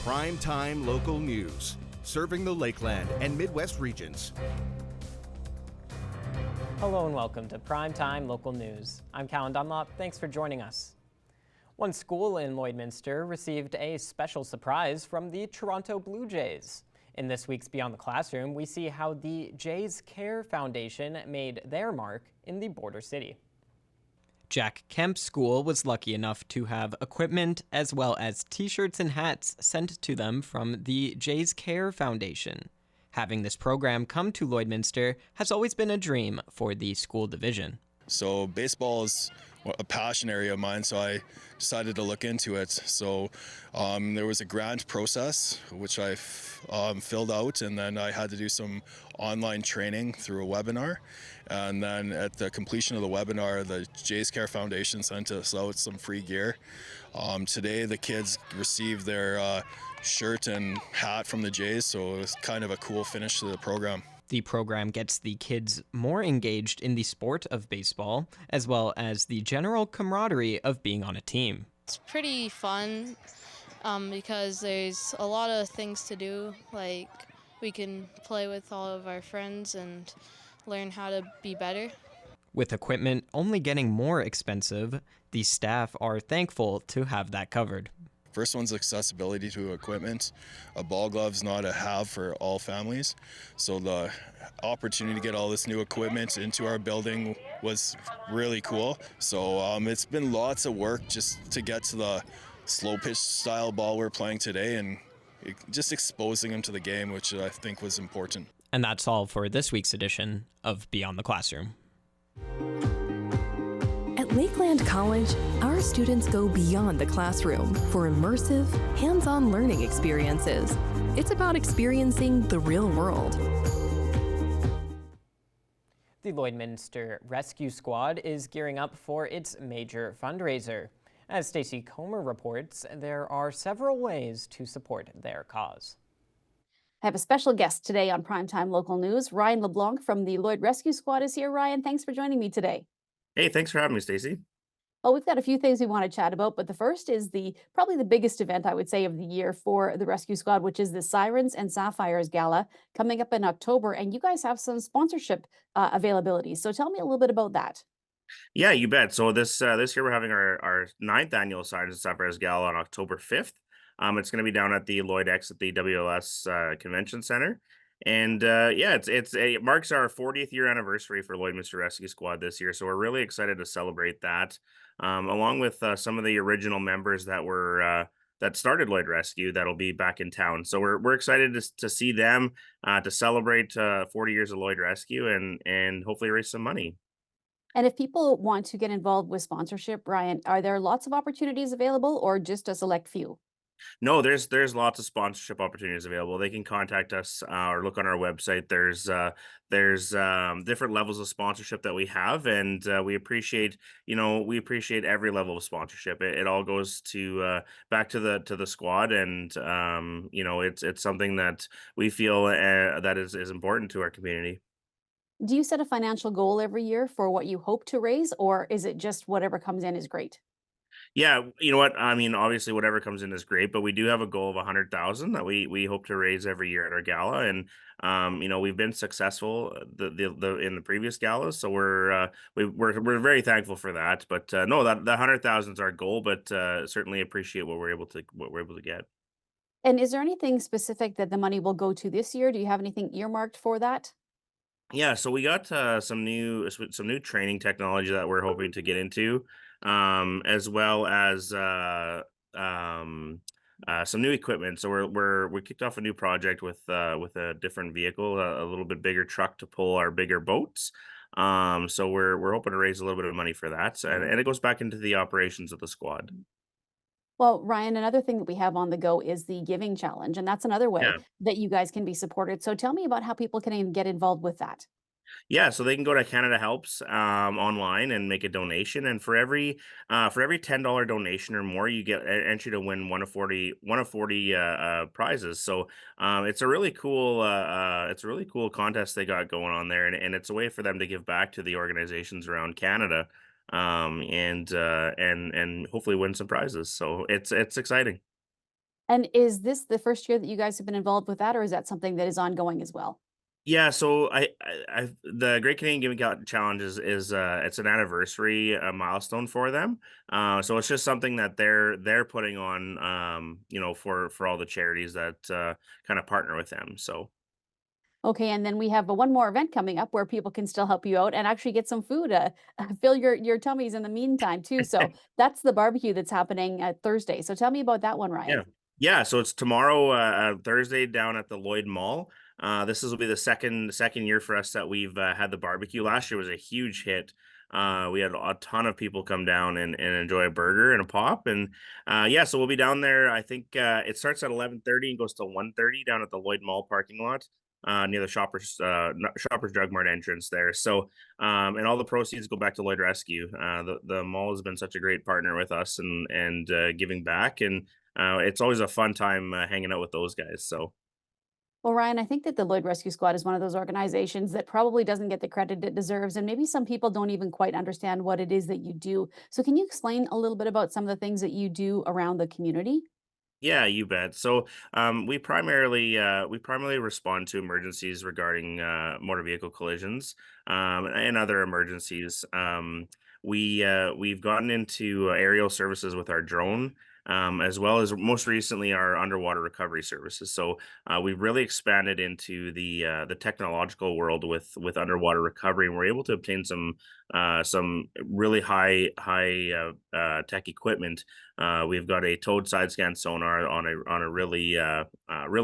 Primetime local news, serving the Lakeland and Midwest regions. Hello and welcome to Primetime Local News. I'm Callan Dunlop. Thanks for joining us. One school in Lloydminster received a special surprise from the Toronto Blue Jays. In this week's Beyond the Classroom, we see how the Jays Care Foundation made their mark in the border city. Jack Kemp School was lucky enough to have equipment as well as t-shirts and hats sent to them from the Jays Care Foundation. Having this program come to Lloydminster has always been a dream for the school division. So baseball is a passion area of mine, so I decided to look into it. So there was a grant process, which I filled out, and then I had to do some online training through a webinar. And then at the completion of the webinar, the Jays Care Foundation sent us out some free gear. Today, the kids received their shirt and hat from the Jays, so it was kind of a cool finish to the program. The program gets the kids more engaged in the sport of baseball, as well as the general camaraderie of being on a team. It's pretty fun because there's a lot of things to do. Like, we can play with all of our friends and learn how to be better. With equipment only getting more expensive, the staff are thankful to have that covered. First one's accessibility to equipment. A ball glove's not a have for all families. So the opportunity to get all this new equipment into our building was really cool. So it's been lots of work just to get to the slow pitch style ball we're playing today and just exposing them to the game, which I think was important. And that's all for this week's edition of Beyond the Classroom. At Lakeland College, our students go beyond the classroom for immersive, hands-on learning experiences. It's about experiencing the real world. The Lloydminster Rescue Squad is gearing up for its major fundraiser. As Stacey Comer reports, there are several ways to support their cause. I have a special guest today on Primetime Local News. Ryan LeBlanc from the Lloyd Rescue Squad is here. Ryan, thanks for joining me today. Hey, thanks for having me, Stacey. Well, we've got a few things we want to chat about, but the first is probably the biggest event, I would say, of the year for the Rescue Squad, which is the Sirens and Sapphires Gala coming up in October. And you guys have some sponsorship availability. So tell me a little bit about that. Yeah, you bet. So this year we're having our ninth annual Sirens and Sapphires Gala on October 5th. It's going to be down at the Lloyd X at the WLS Convention Center. And it marks our 40th year anniversary for Lloydminster Rescue Squad this year. So we're really excited to celebrate that, along with some of the original members that started Lloyd Rescue that'll be back in town. So we're excited to see them, to celebrate 40 years of Lloyd Rescue and hopefully raise some money. And if people want to get involved with sponsorship, Ryan, are there lots of opportunities available or just a select few? No, there's lots of sponsorship opportunities available. They can contact us or look on our website. There's different levels of sponsorship that we have, and we appreciate every level of sponsorship. It all goes to back to the squad, and it's something that we feel that is important to our community. Do you set a financial goal every year for what you hope to raise, or is it just whatever comes in is great? Yeah, you know what? I mean, obviously, whatever comes in is great, but we do have a goal of 100,000 that we hope to raise every year at our gala, and we've been successful the in the previous galas, so we're very thankful for that. But no, that the 100,000 is our goal, but certainly appreciate what we're able to get. And is there anything specific that the money will go to this year? Do you have anything earmarked for that? Yeah, so we got some new training technology that we're hoping to get into, as well as some new equipment. So we kicked off a new project with a different vehicle, a little bit bigger truck to pull our bigger boats. So we're hoping to raise a little bit of money for that, and it goes back into the operations of the squad. Well, Ryan, another thing that we have on the go is the Giving Challenge, and that's another way Yeah. that you guys can be supported. So tell me about how people can even get involved with that. Yeah, so they can go to Canada Helps online and make a donation, and for every $10 donation or more, you get entry to win one of 40 prizes. So it's a really cool contest they got going on there, and it's a way for them to give back to the organizations around Canada, and hopefully win some prizes. So it's exciting. And is this the first year that you guys have been involved with that, or is that something that is ongoing as well? Yeah, so the Great Canadian Giving Challenge is it's an anniversary milestone for them. So it's just something that they're putting on, for all the charities that kind of partner with them. So Okay, and then we have one more event coming up where people can still help you out and actually get some food, fill your tummies in the meantime too. So that's the barbecue that's happening Thursday. So tell me about that one, yeah. Ryan. Yeah, so it's tomorrow, Thursday down at the Lloyd Mall. Will be the second year for us that we've had the barbecue. Last year was a huge hit. We had a ton of people come down and enjoy a burger and a pop. And yeah, so we'll be down there. I think it starts at 11:30 and goes to 1:30 down at the Lloyd Mall parking lot. Near the Shoppers Drug Mart entrance there. So, and all the proceeds go back to Lloyd Rescue. The mall has been such a great partner with us and giving back, and it's always a fun time hanging out with those guys. So Well, Ryan, I think that the Lloyd Rescue Squad is one of those organizations that probably doesn't get the credit it deserves, and maybe some people don't even quite understand what it is that you do. So, can you explain a little bit about some of the things that you do around the community? yeah, you bet. So we primarily respond to emergencies regarding motor vehicle collisions and other emergencies. We've gotten into aerial services with our drone. As well as most recently our underwater recovery services. So we've really expanded into the technological world with underwater recovery, and we're able to obtain some really high tech equipment. We've got a towed side scan sonar on a really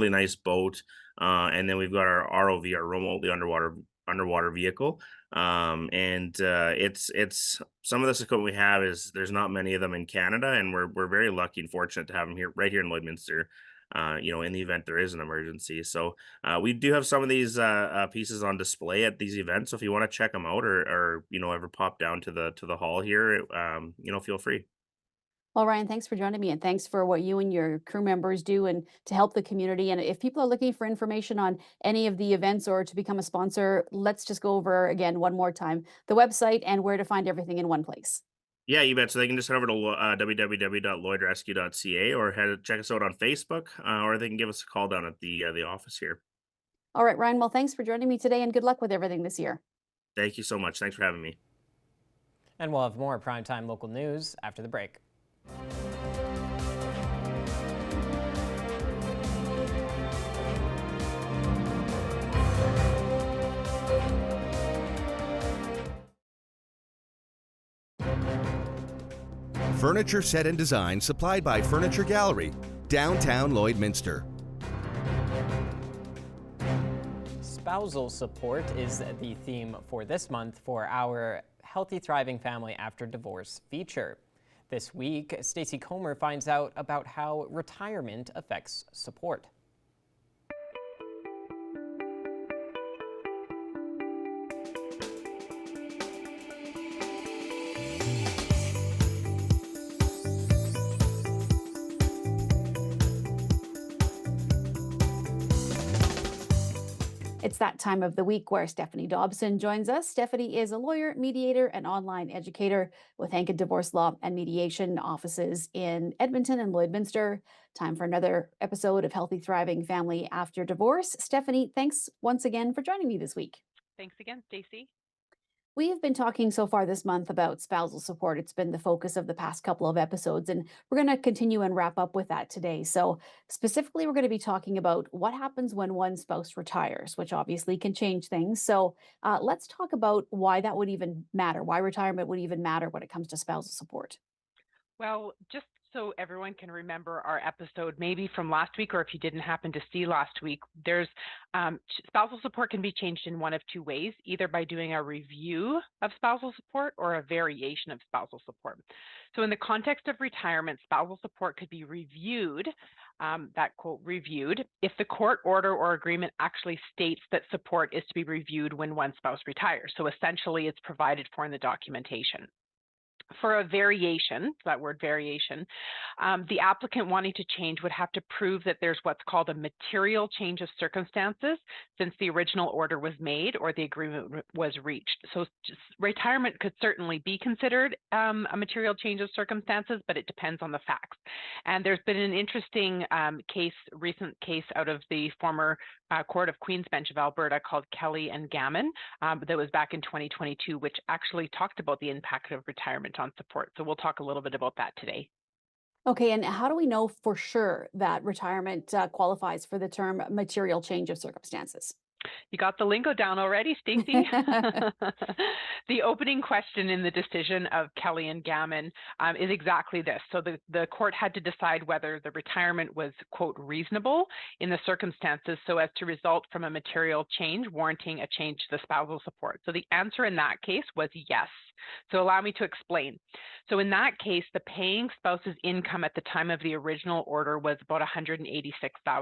nice boat, and then we've got our ROV, our remotely underwater vehicle. And it's some of this equipment we have is there's not many of them in Canada, and we're very lucky and fortunate to have them here right here in Lloydminster. In the event there is an emergency. So we do have some of these pieces on display at these events. So if you want to check them out or ever pop down to the hall here, feel free. Well, Ryan, thanks for joining me and thanks for what you and your crew members do and to help the community. And if people are looking for information on any of the events or to become a sponsor, let's just go over again one more time the website and where to find everything in one place. Yeah, you bet. So they can just head over to www.lloydrescue.ca or check us out on Facebook, or they can give us a call down at the office here. All right, Ryan, well, thanks for joining me today and good luck with everything this year. Thank you so much. Thanks for having me. And we'll have more primetime local news after the break. Furniture set and design supplied by Furniture Gallery, downtown Lloydminster. Spousal support is the theme for this month for our Healthy Thriving Family After Divorce feature. This week, Stacey Comer finds out about how retirement affects support. It's that time of the week where Stephanie Dobson joins us. Stephanie is a lawyer, mediator, and online educator with Hankett Divorce Law and Mediation offices in Edmonton and Lloydminster. Time for another episode of Healthy Thriving Family After Divorce. Stephanie, thanks once again for joining me this week. Thanks again, Stacey. We have been talking so far this month about spousal support. It's been the focus of the past couple of episodes, and we're going to continue and wrap up with that today. So, specifically, we're going to be talking about what happens when one spouse retires, which obviously can change things. So, let's talk about why that would even matter, why retirement would even matter when it comes to spousal support. Well, just so everyone can remember our episode, maybe from last week, or if you didn't happen to see last week, there's spousal support can be changed in one of two ways, either by doing a review of spousal support or a variation of spousal support. So in the context of retirement, spousal support could be reviewed, that quote, reviewed, if the court order or agreement actually states that support is to be reviewed when one spouse retires. So essentially, it's provided for in the documentation. For a variation, that word variation, the applicant wanting to change would have to prove that there's what's called a material change of circumstances since the original order was made or the agreement was reached. So retirement could certainly be considered a material change of circumstances, but it depends on the facts. And there's been an interesting recent case out of the former Court of Queen's Bench of Alberta called Kelly and Gammon that was back in 2022, which actually talked about the impact of retirement on support. So we'll talk a little bit about that today. Okay, and how do we know for sure that retirement qualifies for the term material change of circumstances? You got the lingo down already, Stacey? The opening question in the decision of Kelly and Gammon is exactly this. So the court had to decide whether the retirement was, quote, reasonable in the circumstances so as to result from a material change warranting a change to the spousal support. So the answer in that case was yes. So allow me to explain. So in that case, the paying spouse's income at the time of the original order was about $186,000.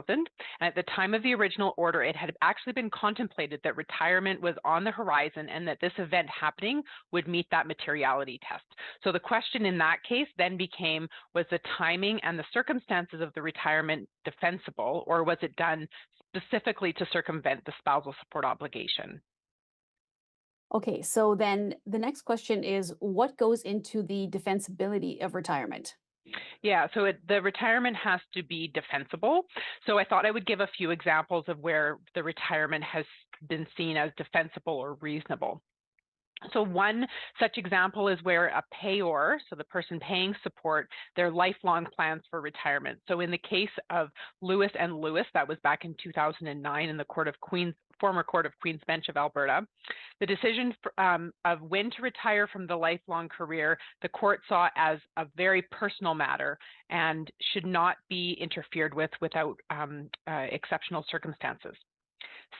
And at the time of the original order, it had actually been contemplated that retirement was on the horizon and that this event happening would meet that materiality test. So the question in that case then became, was the timing and the circumstances of the retirement defensible, or was it done specifically to circumvent the spousal support obligation? Okay, so then the next question is, what goes into the defensibility of retirement? Yeah, so the retirement has to be defensible. So I thought I would give a few examples of where the retirement has been seen as defensible or reasonable. So one such example is where a payor, so the person paying support, their lifelong plans for retirement. So in the case of Lewis and Lewis, that was back in 2009 in the former Court of Queen's Bench of Alberta, the decision of when to retire from the lifelong career, the court saw as a very personal matter and should not be interfered with without exceptional circumstances.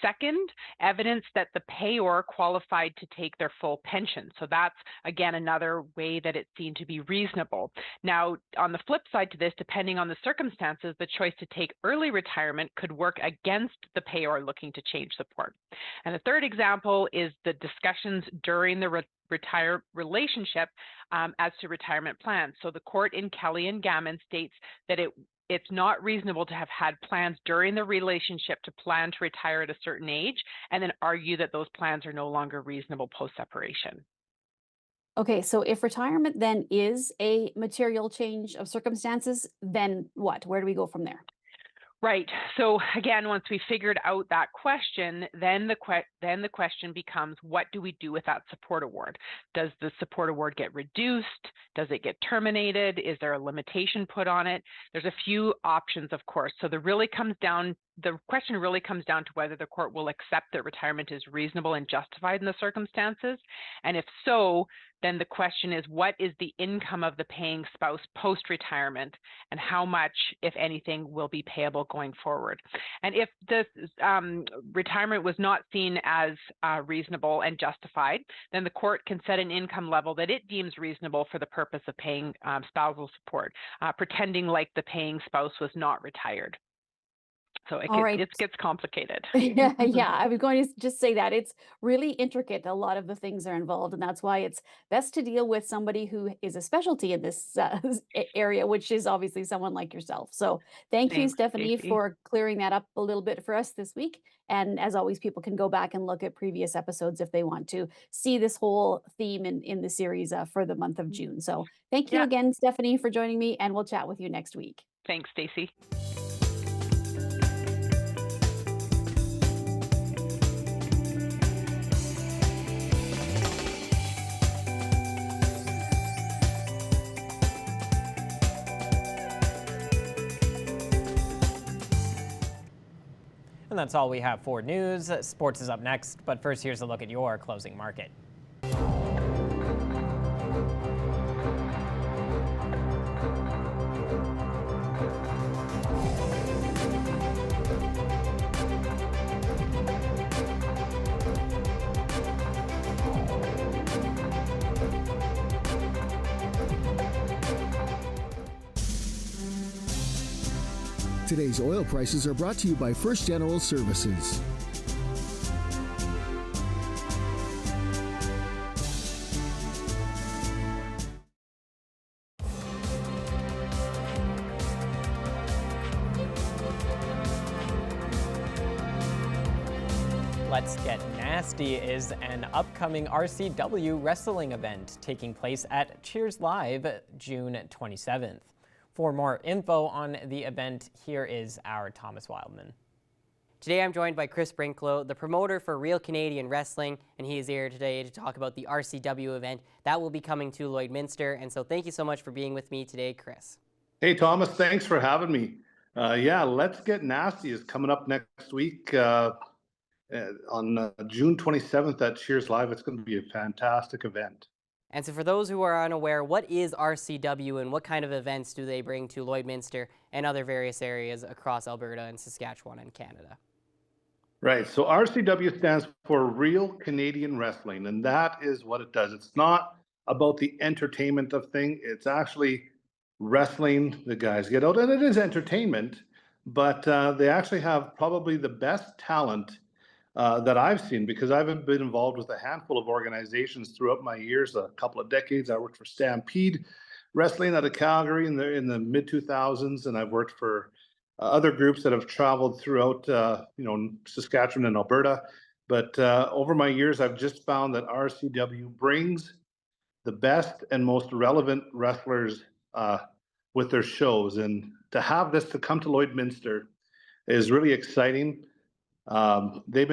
Second, evidence that the payor qualified to take their full pension. So that's, again, another way that it's seen to be reasonable. Now, on the flip side to this, depending on the circumstances, the choice to take early retirement could work against the payor looking to change support. And the third example is the discussions during the retire relationship as to retirement plans. So the court in Kelly and Gammon states that it's not reasonable to have had plans during the relationship to plan to retire at a certain age and then argue that those plans are no longer reasonable post-separation. Okay, so if retirement then is a material change of circumstances, then what? Where do we go from there? Right. So again, once we figured out that question, then the question becomes, what do we do with that support award? Does the support award get reduced? Does it get terminated? Is there a limitation put on it? There's a few options, of course. So the question really comes down to whether the court will accept that retirement is reasonable and justified in the circumstances. And if so, then the question is, what is the income of the paying spouse post-retirement, and how much, if anything, will be payable going forward? And if this retirement was not seen as reasonable and justified, then the court can set an income level that it deems reasonable for the purpose of paying spousal support, pretending like the paying spouse was not retired. So it gets complicated. Yeah, I was going to just say that it's really intricate. A lot of the things are involved, and that's why it's best to deal with somebody who is a specialty in this area, which is obviously someone like yourself. So thank you, Thanks, Stephanie, Stacey. for clearing that up a little bit for us this week. And as always, people can go back and look at previous episodes if they want to see this whole theme in the series for the month of June. So thank you Yeah. again, Stephanie, for joining me, and we'll chat with you next week. Thanks, Stacey. And that's all we have for news. Sports is up next, but first, here's a look at your closing market. Today's oil prices are brought to you by First General Services. Let's Get Nasty is an upcoming RCW wrestling event taking place at Cheers Live June 27th. For more info on the event, here is our Thomas Wildman. Today I'm joined by Chris Brinklow, the promoter for Real Canadian Wrestling, and he is here today to talk about the RCW event that will be coming to Lloydminster. And so thank you so much for being with me today, Chris. Hey, Thomas, thanks for having me. Yeah, Let's Get Nasty is coming up next week on June 27th at Cheers Live. It's going to be a fantastic event. And so for those who are unaware, what is RCW and what kind of events do they bring to Lloydminster and other various areas across Alberta and Saskatchewan and Canada? Right, so RCW stands for Real Canadian Wrestling, and that is what it does. It's not about the entertainment of thing. It's actually wrestling. The guys get out, and it is entertainment, but they actually have probably the best talent that I've seen, because I've been involved with a handful of organizations throughout my years, a couple of decades. I worked for Stampede Wrestling out of Calgary in the mid 2000s, and I've worked for other groups that have traveled throughout Saskatchewan and Alberta. But over my years, I've just found that RCW brings the best and most relevant wrestlers with their shows, and to have this to come to Lloydminster is really exciting. They're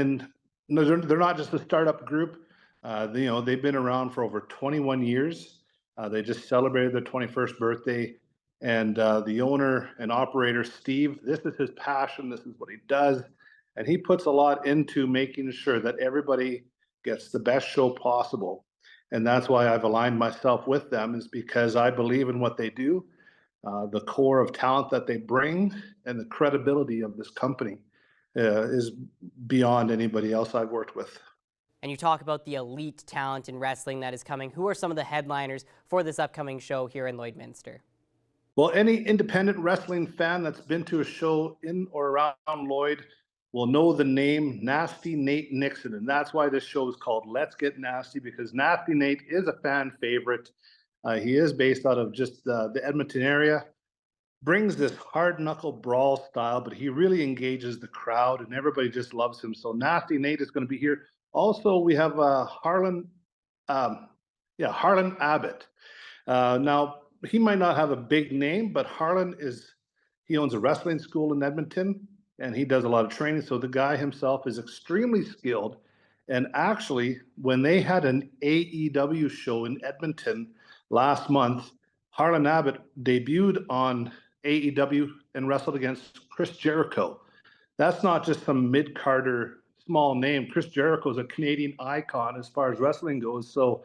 not just a startup group. They've been around for over 21 years. They just celebrated their 21st birthday, and the owner and operator, Steve, this is his passion. This is what he does, and he puts a lot into making sure that everybody gets the best show possible. And that's why I've aligned myself with them, is because I believe in what they do, the core of talent that they bring, and the credibility of this company is beyond anybody else I've worked with. And you talk about the elite talent in wrestling that is coming. Who are some of the headliners for this upcoming show here in Lloydminster? Well, any independent wrestling fan that's been to a show in or around Lloyd will know the name Nasty Nate Nixon. And that's why this show is called Let's Get Nasty, because Nasty Nate is a fan favorite. He is based out of just the Edmonton area, brings this hard knuckle brawl style, but he really engages the crowd and everybody just loves him. So Nasty Nate is going to be here. Also, we have Harlan Abbott. Now, he might not have a big name, but he owns a wrestling school in Edmonton, and he does a lot of training. So the guy himself is extremely skilled. And actually, when they had an AEW show in Edmonton last month, Harlan Abbott debuted on AEW and wrestled against Chris Jericho. That's not just some mid-carder small name. Chris Jericho is a Canadian icon as far as wrestling goes. So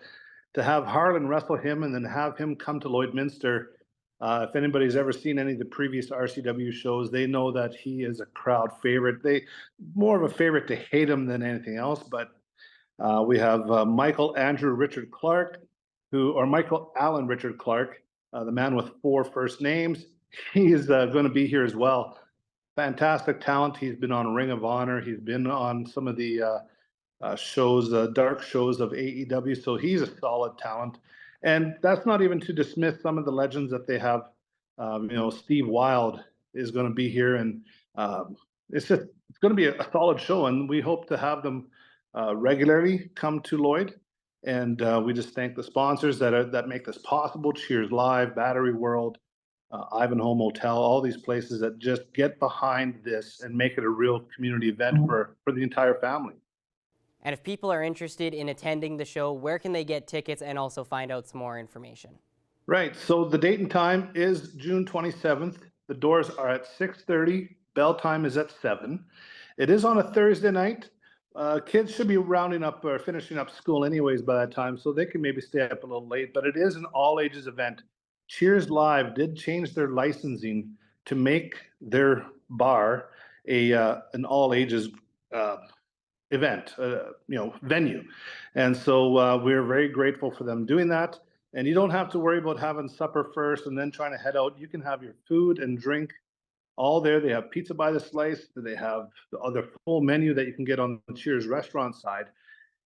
to have Harlan wrestle him and then have him come to Lloydminster, if anybody's ever seen any of the previous RCW shows, they know that he is a crowd favorite. They more of a favorite to hate him than anything else. But we have Michael Allen Richard Clark, the man with 4 first names. He's going to be here as well. Fantastic talent. He's been on Ring of Honor. He's been on some of the dark shows of AEW. So he's a solid talent. And that's not even to dismiss some of the legends that they have. Steve Wild is going to be here, and it's going to be a solid show. And we hope to have them regularly come to Lloyd. And we just thank the sponsors that make this possible: Cheers Live, Battery World, Ivanhoe Motel, all these places that just get behind this and make it a real community event for the entire family. And if people are interested in attending the show, where can they get tickets and also find out some more information? Right. So the date and time is June 27th. The doors are at 6:30. Bell time is at 7. It is on a Thursday night. Kids should be rounding up or finishing up school anyways by that time, so they can maybe stay up a little late. But it is an all-ages event. Cheers Live did change their licensing to make their bar an all-ages event, venue. And so we're very grateful for them doing that. And you don't have to worry about having supper first and then trying to head out. You can have your food and drink all there. They have pizza by the slice. They have the other full menu that you can get on the Cheers restaurant side.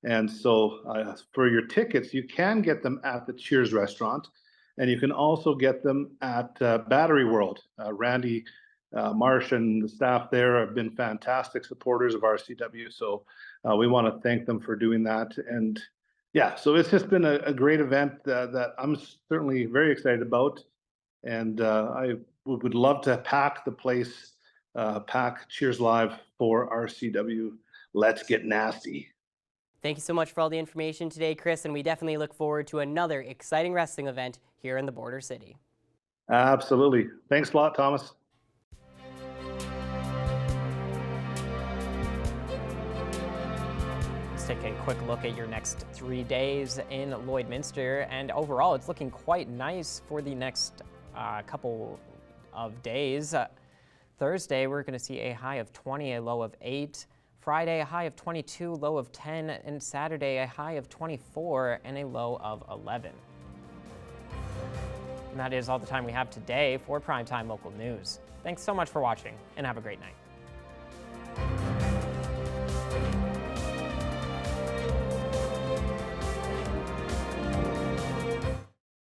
And so for your tickets, you can get them at the Cheers restaurant. And you can also get them at Battery World. Randy Marsh and the staff there have been fantastic supporters of RCW. So We want to thank them for doing that. And yeah, so it's just been a great event that I'm certainly very excited about. And I would love to pack the place, pack Cheers Live for RCW. Let's get nasty. Thank you so much for all the information today, Chris, and we definitely look forward to another exciting wrestling event here in the Border City. Absolutely. Thanks a lot, Thomas. Let's take a quick look at your next 3 days in Lloydminster, and overall it's looking quite nice for the next couple of days. Thursday we're going to see a high of 20, a low of 8. Friday a high of 22, low of 10, and Saturday a high of 24 and a low of 11. And that is all the time we have today for Primetime Local News. Thanks so much for watching, and have a great night.